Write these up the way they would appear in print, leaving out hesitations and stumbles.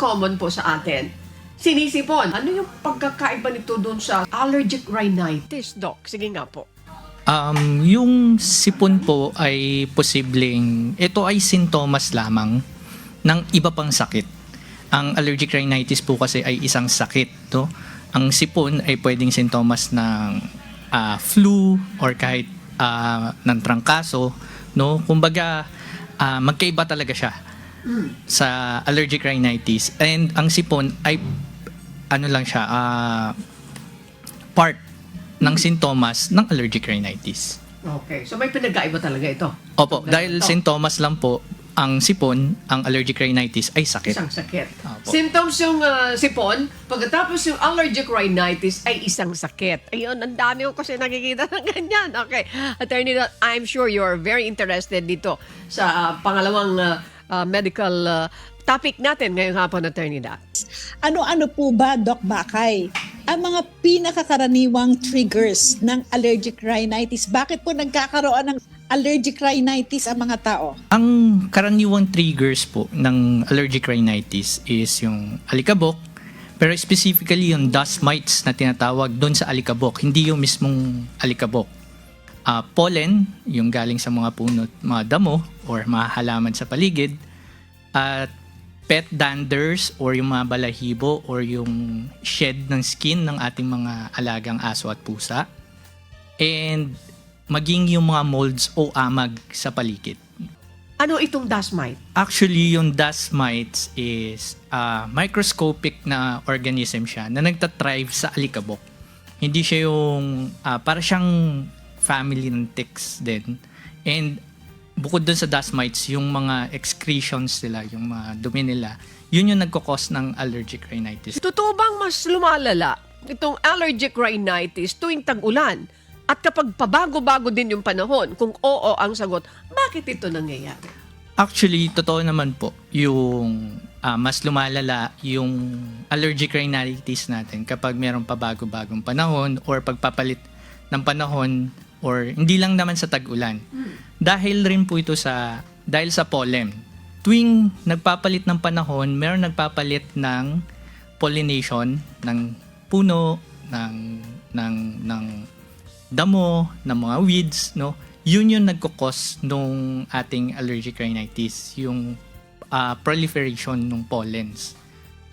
common po sa atin. Sinisipon. Ano yung pagkakaiba nito doon sa allergic rhinitis, Doc? Sige nga po. Yung sipon po ay posibleng, ito ay sintomas lamang ng iba pang sakit. Ang allergic rhinitis po kasi ay isang sakit. No? Ang sipon ay pwedeng sintomas ng flu or kahit ng trangkaso. No? Kumbaga, magkaiba talaga siya sa allergic rhinitis. And ang sipon ay ano lang siya, part ng sintomas ng allergic rhinitis. Okay. So may pinagkaiba talaga ito. Opo, Ganito. dahil sintomas lang po ang sipon, ang allergic rhinitis ay sakit. Isang sakit. Opo. Symptoms yung sipon, pagkatapos yung allergic rhinitis ay isang sakit. Ayun, ang dami ko kasi nakikita ng ganyan. Okay. Attorney, I'm sure you're very interested dito sa pangalawang medical topic natin ngayong hapon, Attorney Da. Ano-ano po ba, Doc Bakay, ang mga pinakakaraniwang triggers ng allergic rhinitis? Bakit po nagkakaroon ng allergic rhinitis ang mga tao? Ang karaniwang triggers po ng allergic rhinitis is yung alikabok, pero specifically yung dust mites na tinatawag doon sa alikabok, hindi yung mismong alikabok. Pollen, yung galing sa mga puno, mga damo or mga halaman sa paligid, at pet danders or yung mga balahibo or yung shed ng skin ng ating mga alagang aso at pusa, and maging yung mga molds o amag sa paligid. Ano itong dust mite? Actually, yung dust mites is microscopic na organism siya na nagtathrive sa alikabok. Hindi siya yung, para siyang family ng ticks din. And bukod dun sa dust mites, yung mga excretions nila, yung mga dumi nila, yun yung nagkakos ng allergic rhinitis. Totoo bang mas lumalala itong allergic rhinitis tuwing tag-ulan? At kapag pabago-bago din yung panahon, kung oo ang sagot, bakit ito nangyayari? Actually, totoo naman po yung mas lumalala yung allergic rhinitis natin kapag merong pabago-bagong panahon or pagpapalit ng panahon or hindi lang naman sa tag-ulan. Dahil rin po ito dahil sa pollen. Tuwing nagpapalit ng panahon, meron nagpapalit ng pollination ng puno, ng damo, ng mga weeds, no? Yun yung nagkukos nung ating allergic rhinitis, yung proliferation ng pollens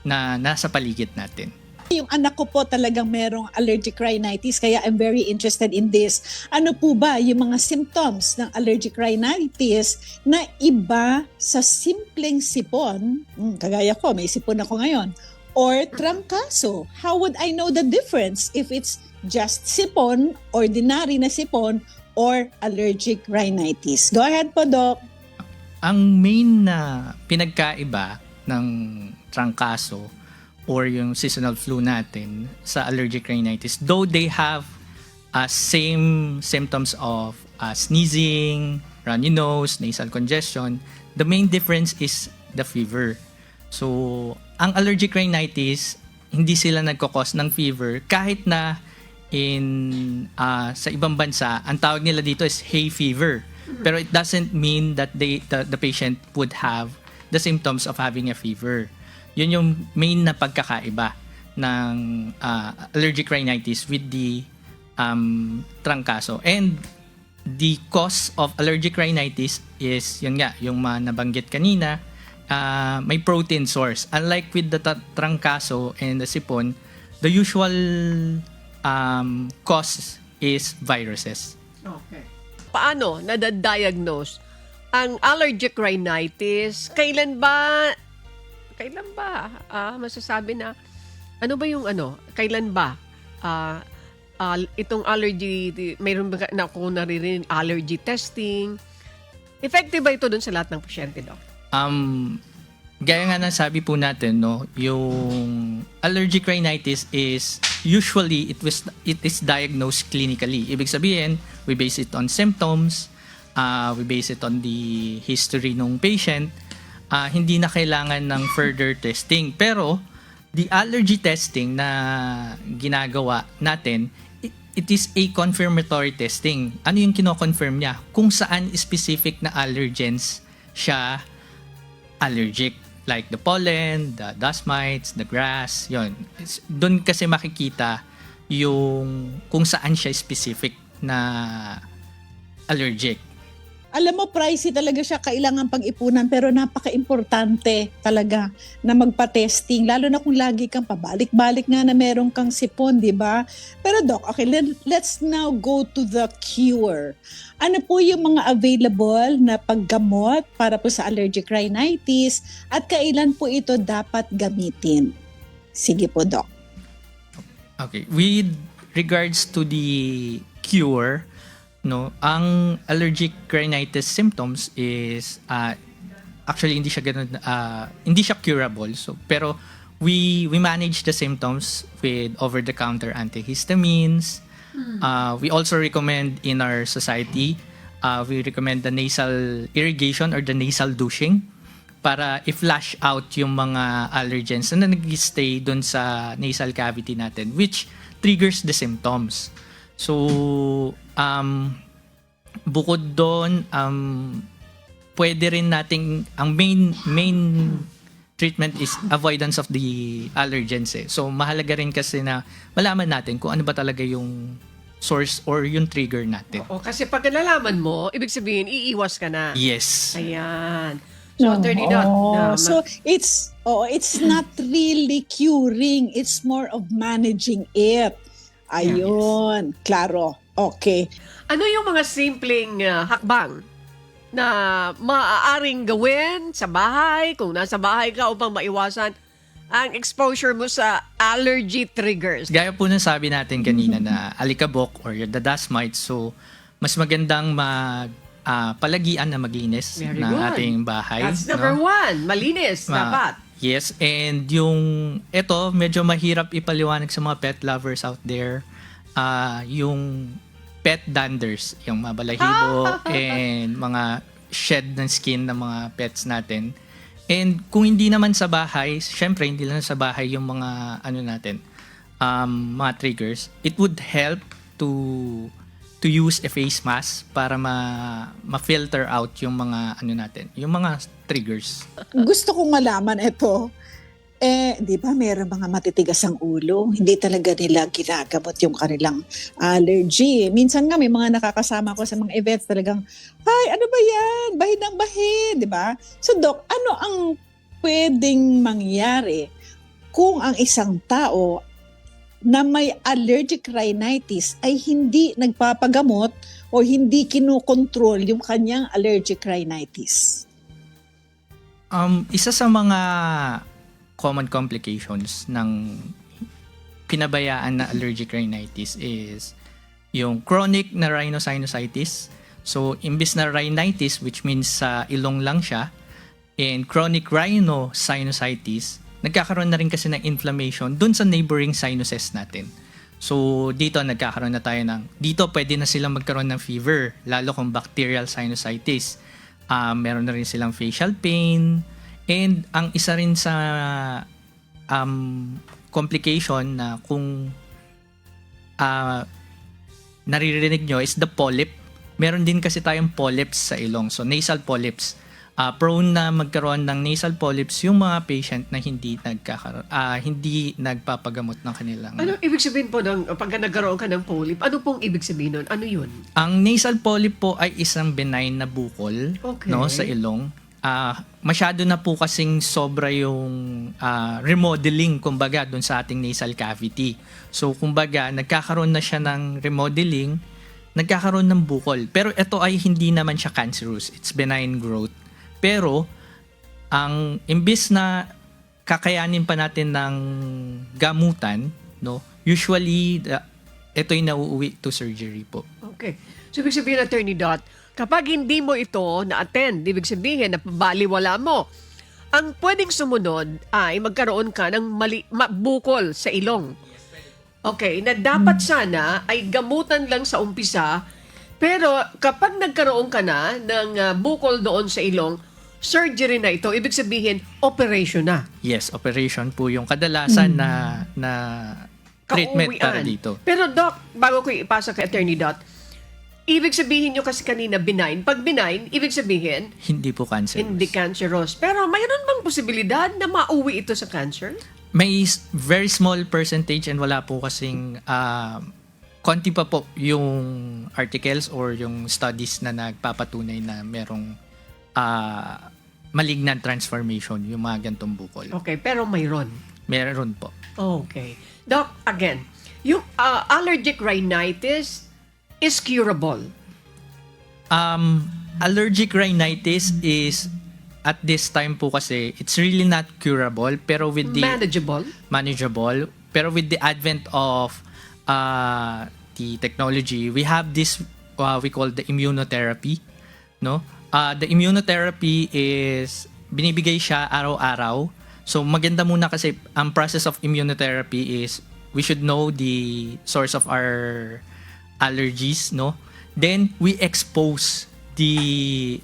na nasa paligid natin. Yung anak ko po talagang merong allergic rhinitis, kaya I'm very interested in this. Ano po ba yung mga symptoms ng allergic rhinitis na iba sa simpleng sipon? Kagaya ko, may sipon ako ngayon. Or trangkaso. How would I know the difference if it's just sipon, ordinary na sipon, or allergic rhinitis? Go ahead po, Doc. Ang main na pinagkaiba ng trangkaso or yung seasonal flu natin sa allergic rhinitis, though they have same symptoms of sneezing, runny nose, nasal congestion, the main difference is the fever. So, ang allergic rhinitis, hindi sila nagkakos ng fever kahit na sa ibang bansa, ang tawag nila dito is hay fever. Pero it doesn't mean that the patient would have the symptoms of having a fever. Yun yung main na pagkakaiba ng allergic rhinitis with the trangkaso. And the cause of allergic rhinitis is, yun nga, yung mga nabanggit kanina, may protein source. Unlike with the trangkaso and the sipon, the usual cause is viruses. Okay. Paano nadadiagnose ang allergic rhinitis? Kailan ba masasabi na ano ba yung kailan ba itong allergy, mayroon ba na ako naririnig allergy testing? Effective ba ito dun sa lahat ng pasyente, Doc? Gaya nga ng sabi po natin, no, yung allergic rhinitis is usually it is diagnosed clinically. Ibig sabihin, we base it on symptoms, we base it on the history ng patient. Hindi na kailangan ng further testing. Pero the allergy testing na ginagawa natin, it is a confirmatory testing. Ano yung kino-confirm niya? Kung saan specific na allergens siya allergic. like the pollen, the dust mites, the grass, yun. Doon kasi makikita yung kung saan siya specific na allergic. Alam mo, pricey talaga siya, kailangan pag-ipunan, pero napaka-importante talaga na magpa-testing, lalo na kung lagi kang pabalik-balik nga na meron kang sipon, di ba? Pero Doc, okay, let's now go to the cure. Ano po yung mga available na paggamot para po sa allergic rhinitis at kailan po ito dapat gamitin? Sige po, Doc. Okay, with regards to the cure, no, ang allergic rhinitis symptoms is actually hindi siya ganun, hindi siya curable. So pero we manage the symptoms with over the counter antihistamines. We also recommend in our society, we recommend the nasal irrigation or the nasal douching para i-flush out yung mga allergens na nag-stay dun sa nasal cavity natin, which triggers the symptoms. So, bukod doon, pwede rin nating, ang main treatment is avoidance of the allergens. So, mahalaga rin kasi na malaman natin kung ano ba talaga yung source or yung trigger natin. O, kasi pag nalalaman mo, ibig sabihin, iiwas ka na. Yes. Ayan. So, Attorney Dot. So it's not really curing, it's more of managing it. Ayun, klaro. Okay. Ano yung mga simpleng hakbang na maaaring gawin sa bahay, kung nasa bahay ka, upang maiwasan ang exposure mo sa allergy triggers? Gaya po ng sabi natin kanina na alikabok or the dust mites, so mas magandang palagian na maglinis Very ng good. ating bahay. That's number one. Malinis, dapat. Yes, and ito, medyo mahirap ipaliwanag sa mga pet lovers out there. Yung pet danders, yung mga balahibo and mga shed ng skin ng mga pets natin. And kung hindi naman sa bahay, syempre hindi lang sa bahay yung mga mga triggers, it would help to use a face mask para ma-filter out yung mga yung mga triggers. Gusto kong malaman ito. Di ba meron mga matitigas ang ulo? Hindi talaga nila ginagamot yung kanilang allergy. Minsan nga may mga nakakasama ko sa mga events talagang, ay, ano ba yan? Bahid ng bahid, di ba? So Doc, ano ang pwedeng mangyari kung ang isang tao na may allergic rhinitis ay hindi nagpapagamot o hindi kinukontrol yung kanyang allergic rhinitis? Isa sa mga common complications ng pinabayaan na allergic rhinitis is yung chronic na rhinosinusitis. So, imbis na rhinitis, which means sa ilong lang siya, and chronic rhinosinusitis, nagkakaroon na rin kasi ng inflammation dun sa neighboring sinuses natin. So, dito nagkakaroon na tayo dito pwede na silang magkaroon ng fever, lalo kung bacterial sinusitis. Meron na rin silang facial pain, and ang isa rin sa complication na kung naririnig nyo is the polyp. Meron din kasi tayong polyps sa ilong. So, nasal polyps. Prone na magkaroon ng nasal polyps yung mga patient na hindi nagpapagamot ng kanilang. Ano ibig sabihin po pag nagkaroon ka ng polyp? Ano pong ibig sabihin nun? Ano yun? Ang nasal polyp po ay isang benign na bukol, Okay. no, sa ilong. Masyado na po kasing sobra yung remodeling kumbaga doon sa ating nasal cavity. So kumbaga nagkakaroon na siya ng remodeling, nagkakaroon ng bukol. Pero ito ay hindi naman siya cancerous. It's benign growth. Pero ang imbis na kakayanin pa natin ng gamutan, no, usually ito'y nauuwi to surgery po. Okay. So, ibig sabihin, Attorney Dot, kapag hindi mo ito na-attend, ibig sabihin, napabaliwala mo, ang pwedeng sumunod ay magkaroon ka ng bukol sa ilong. Okay, na dapat sana ay gamutan lang sa umpisa, pero kapag nagkaroon ka na ng bukol doon sa ilong, surgery na ito, ibig sabihin, operation na. Yes, operation po yung kadalasan na treatment para Kauwian. dito. Pero Doc, bago ko ipasa kay Attorney Dot, Ibig sabihin nyo kasi kanina benign. Pag benign, ibig sabihin, Hindi po cancerous. hindi cancerous. Pero mayroon bang posibilidad na mauwi ito sa cancer? May very small percentage and wala po kasing konti pa po yung articles or yung studies na nagpapatunay na merong malignant transformation yung mga gantong bukol. Okay, pero mayroon. Meron po. Okay. Doc, again, yung allergic rhinitis is curable. Allergic rhinitis is at this time po kasi it's really not curable pero with the manageable pero with the advent of the technology we have this we call the immunotherapy, no? The immunotherapy is binibigay siya araw-araw. So maganda muna kasi ang process of immunotherapy is we should know the source of our allergies, no? Then we expose the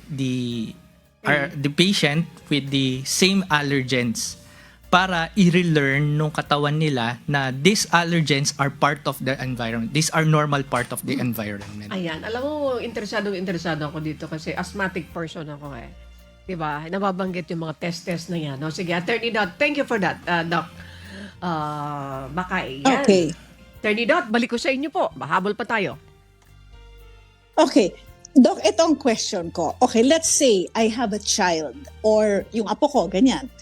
patient with the same allergens para i-relearn nung katawan nila na these allergens are part of the environment. These are normal part of the environment. Ayan. Alam mo, interesado ako dito kasi asthmatic person ako eh. Diba? Nababanggit yung mga test na yan. No? Sige, Attorney Dot, thank you for that, Doc. Baka yan. Okay. Attorney Dot, balik ko sa inyo po. Mahabol pa tayo. Okay. Doc, ito ang question ko. Okay, let's say I have a child or yung apo ko, ganyan.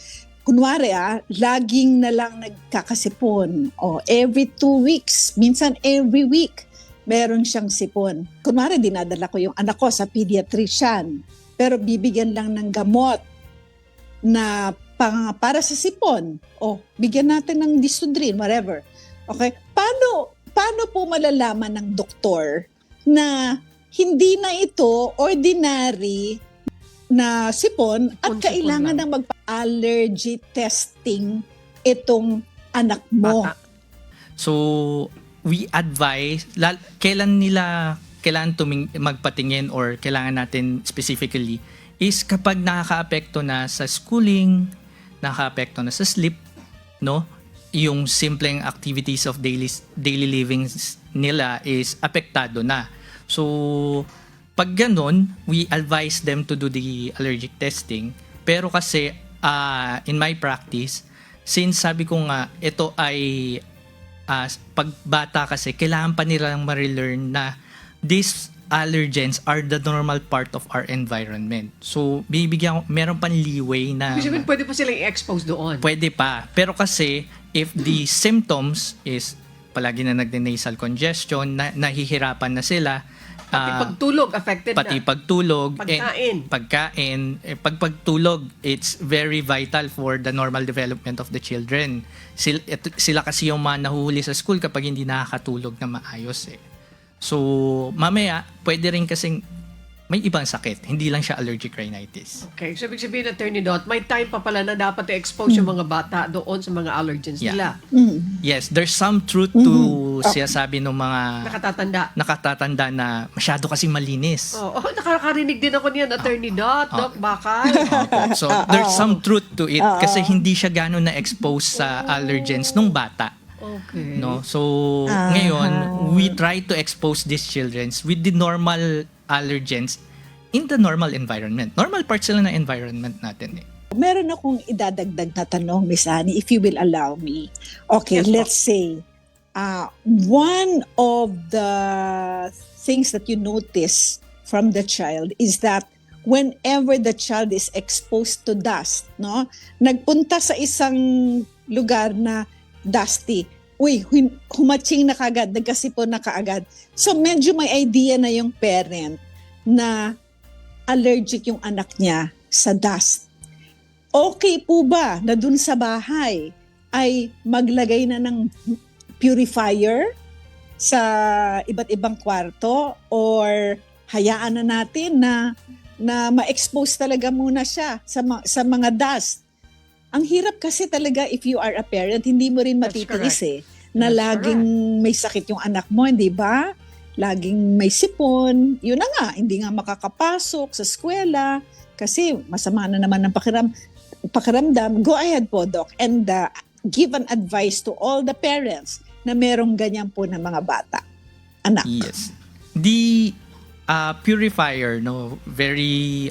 Kunwari laging na lang nagkakasipon. O every 2 weeks, minsan every week, meron siyang sipon. Kunwari, dinadala ko yung anak ko sa pediatrician. Pero bibigyan lang ng gamot na para sa sipon. O bigyan natin ng Disodrin, whatever. Okay? Paano po malalaman ng doktor na hindi na ito ordinary na sipon at kailangan ng magpa-allergy testing itong anak mo? Bata. So we advise kailan magpatingin or kailangan natin specifically is kapag nakakaapekto na sa schooling, nakakaapekto na sa sleep, no? Yung simpleng activities of daily living nila is apektado na. So pag ganun, we advise them to do the allergic testing. Pero kasi in my practice, since sabi ko nga ito ay pagbata kasi kailangan pa nilang ma-relearn na these allergens are the normal part of our environment. So, meron pang leeway na Kasi pwede pa silang i-expose doon. pwede pa. Pero kasi, if the symptoms is palagi na nasal congestion, nahihirapan na sila, Pati pagtulog, affected pati na. pagtulog, Pagkain. pagtulog, it's very vital for the normal development of the children. Sila kasi yung mga nahuhuli sa school kapag hindi nakakatulog na maayos eh. So, mamaya, pwede rin kasing may ibang sakit, hindi lang siya allergic rhinitis. Okay, so ibig sabihin, Attorney Dot, may time pa pala na dapat i-expose yung mga bata doon sa mga allergens nila. Yes, there's some truth to sinasabi ng mga nakatatanda na masyado kasing malinis. Nakakarinig din ako niyan, Attorney Dot, Doc Bakal. So, there's some truth to it kasi hindi siya gano'n na-expose sa allergens nung bata. Okay. No? So, ngayon, we try to expose these children with the normal allergens in the normal environment. Normal part sila ng environment natin eh. Meron akong idadagdag na tanong, Miss Annie, if you will allow me. Okay, Yes, let's say, one of the things that you notice from the child is that whenever the child is exposed to dust, no, nagpunta sa isang lugar na dusty, humatching na kaagad, nagkasipon na kaagad. So medyo may idea na yung parent na allergic yung anak niya sa dust. Okay po ba na dun sa bahay ay maglagay na ng purifier sa iba't ibang kwarto or hayaan na natin na ma-expose talaga muna siya sa mga dust? Ang hirap kasi talaga if you are a parent, hindi mo rin matitiis na That's laging may sakit yung anak mo, hindi ba? Laging may sipon. Yun na nga, hindi nga makakapasok sa eskwela kasi masama na naman ang pakiramdam. Go ahead po, Doc, and give an advice to all the parents na merong ganyan po na mga bata, anak. Yes. The purifier, no, very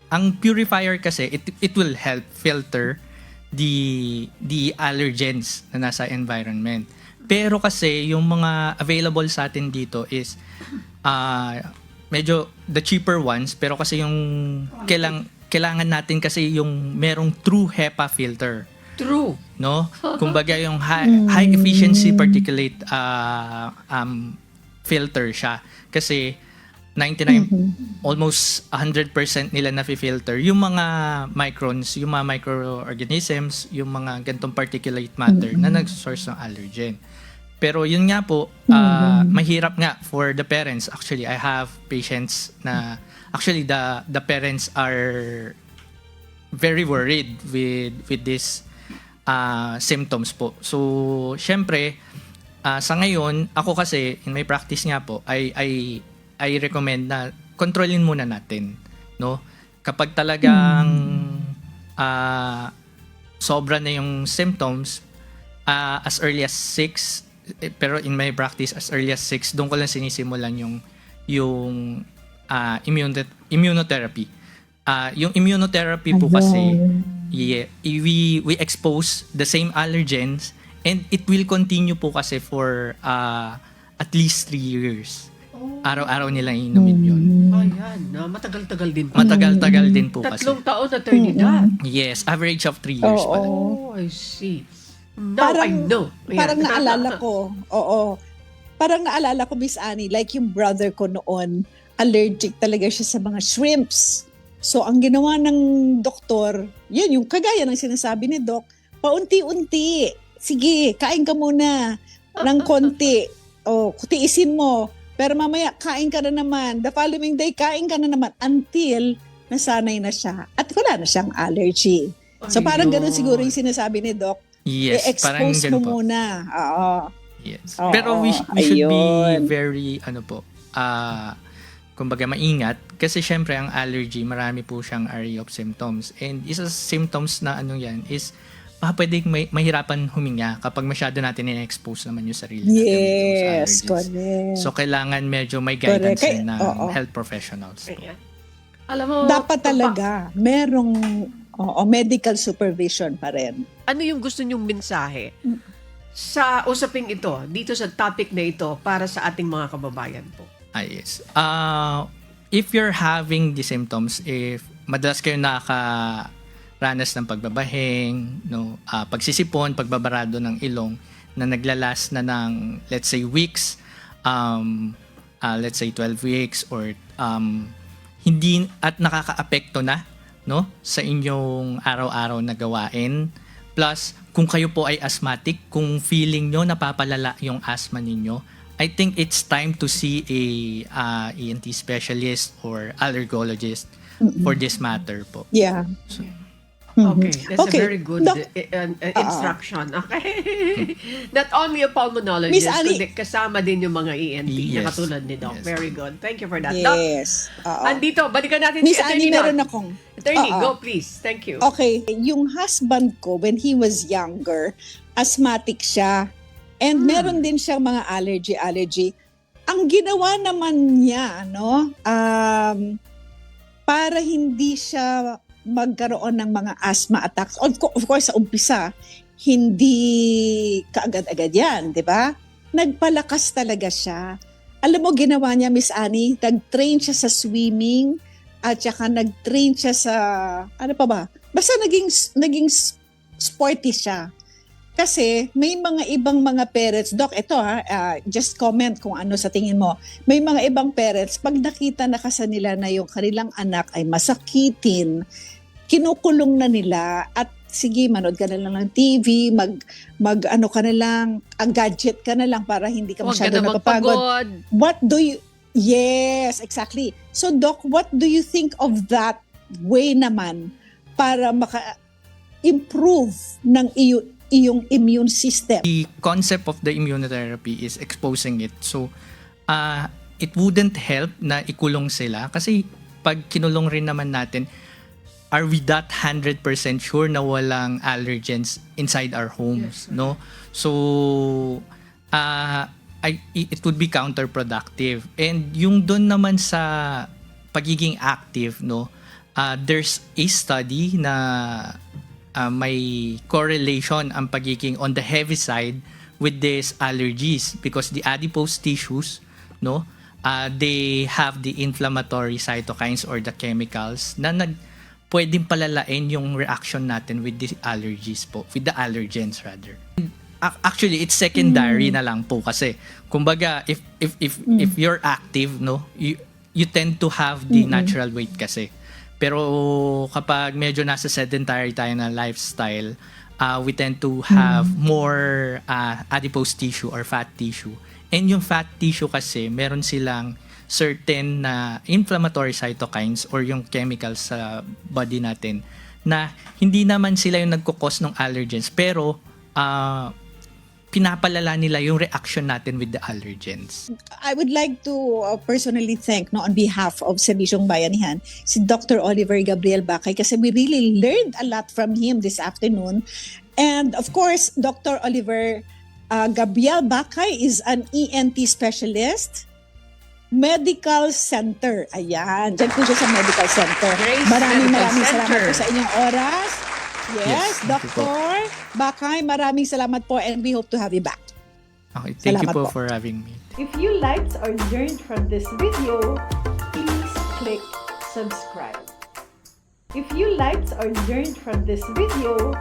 ang purifier kasi it will help filter the allergens na nasa environment. Pero kasi yung mga available sa atin dito is medyo the cheaper ones, pero kasi yung kailangan natin kasi yung merong true HEPA filter, True. no? Kumbaga yung high efficiency particulate filter siya. Kasi 99 almost 100% nila na-filter yung mga microns, yung mga microorganisms, yung mga gantong particulate matter na nag-source ng allergen. Pero yun nga po, mahirap nga for the parents. Actually, I have patients na actually the parents are very worried with this symptoms po. So, syempre, sa ngayon, ako kasi in my practice nga po, I recommend na kontrolin muna natin, no? Kapag talagang sobra na yung symptoms, as early as 6, pero in my practice as early as 6, doon ko lang sinisimulan yung immunotherapy. Yung immunotherapy po kasi, we expose the same allergens and it will continue po kasi for at least 3 years. Araw-araw nilang inumin yun. Ayan, matagal-tagal din po. Matagal-tagal din po kasi. 3 taon na Trinidad. Yes, average of 3 years pala. Oh, I see. Now I know. Ayan. Parang naalala ko, parang naalala ko, Miss Annie, like yung brother ko noon, allergic talaga siya sa mga shrimps. So, ang ginawa ng doktor, yun, yung kagaya ng sinasabi ni Doc, paunti-unti, sige, kain ka muna ng konti, tiisin mo, pero mamaya, kain ka na naman. The following day, kain ka na naman until nasanay na siya. At wala na siyang allergy. So parang ganun siguro yung sinasabi ni Doc. Yes, parang I-expose ganun mo po. muna. Oo. Yes. Oo, Pero we should be ayun. very, kumbaga maingat. Kasi syempre, ang allergy, marami po siyang array of symptoms. And isa sa symptoms na yan is, pwedeng mahirapan huminga kapag masyado natin i-expose naman yung sarili natin with those Yes, allergies. correct. So, kailangan medyo may guidance Correct. din ng Oo. health professionals. Ayan. Alam mo, Dapat talaga, merong medical supervision pa rin. ano yung gusto nyong mensahe sa usaping ito, dito sa topic na ito, para sa ating mga kababayan po? Yes. If you're having the symptoms, if madalas kayo nakaranas ng pagbabahing, no, pagsisipon, pagbabarado ng ilong na naglalas na ng, let's say, weeks, let's say 12 weeks or hindi at nakakaapekto na, no, sa inyong araw-araw na gawain. Plus, kung kayo po ay asthmatic, kung feeling nyo napapalala yung asthma ninyo, I think it's time to see a ENT specialist or allergologist for this matter po. Yeah. Okay, that's Okay. a very good Doc, instruction. Okay? Not only a pulmonologist, Miss Annie- kundi kasama din yung mga ENT na Yes. katulad ni Doc. Yes. Very good. Thank you for that. Doc, Yes. Oo. andito, balikan natin Miss si Attorney Annie, meron Doc. akong... Attorney, Oo. go please. Thank you. Okay, yung husband ko, when he was younger, asthmatic siya. And meron din siyang mga allergy. Ang ginawa naman niya, para hindi siya magkaroon ng mga asthma attacks. Of course, sa umpisa, hindi kaagad-agad yan, di ba? Nagpalakas talaga siya. Alam mo, ginawa niya, Miss Annie, nag-train siya sa swimming, at saka nag-train siya sa, ano pa ba? Basta naging sporty siya. Kasi may mga ibang mga parents, Doc, ito just comment kung ano sa tingin mo. May mga ibang parents, pag nakita na kasi nila na yung kanilang anak ay masakitin, kinukulong na nila at sige, manood ka na lang ng TV, mag ano ka na lang, ang gadget ka na lang para hindi ka Huwag ka masyado na napapagod. magpagod. Yes, exactly. So Doc, what do you think of that way naman para maka-improve ng iyong immune system? The concept of the immunotherapy is exposing it. So, it wouldn't help na ikulong sila kasi pag kinulong rin naman natin, are we that 100% sure na walang allergens inside our homes, Yes. no? So, it would be counterproductive. And yung doon naman sa pagiging active, no, there's a study na may correlation ang pagiging on the heavy side with these allergies because the adipose tissues, no, they have the inflammatory cytokines or the chemicals na pwedeng palalain yung reaction natin with the allergies po, with the allergens rather. Actually, it's secondary na lang po kasi kumbaga if you're active, no, you tend to have the natural weight kasi. Pero kapag medyo nasa sedentary tayo na lifestyle, we tend to have more adipose tissue or fat tissue. And yung fat tissue kasi, meron silang certain na inflammatory cytokines or yung chemicals sa body natin na hindi naman sila yung nagkukos ng allergens pero pinapalala nila yung reaction natin with the allergens. I would like to personally thank on behalf of Serbisyong Bayanihan si Dr. Oliver Gabriel Bacay kasi we really learned a lot from him this afternoon. And of course, Dr. Oliver Gabriel Bacay is an ENT specialist, medical center. Ayan, dyan po siya sa medical center. Grace Maraming Medical salamat Center. po sa inyong oras. Yes, thank you po. Dr. Bacay, maraming salamat po and we hope to have you back. Okay, thank you Salamat po po. for having me. If you liked or learned from this video, please click subscribe. If you liked or learned from this video,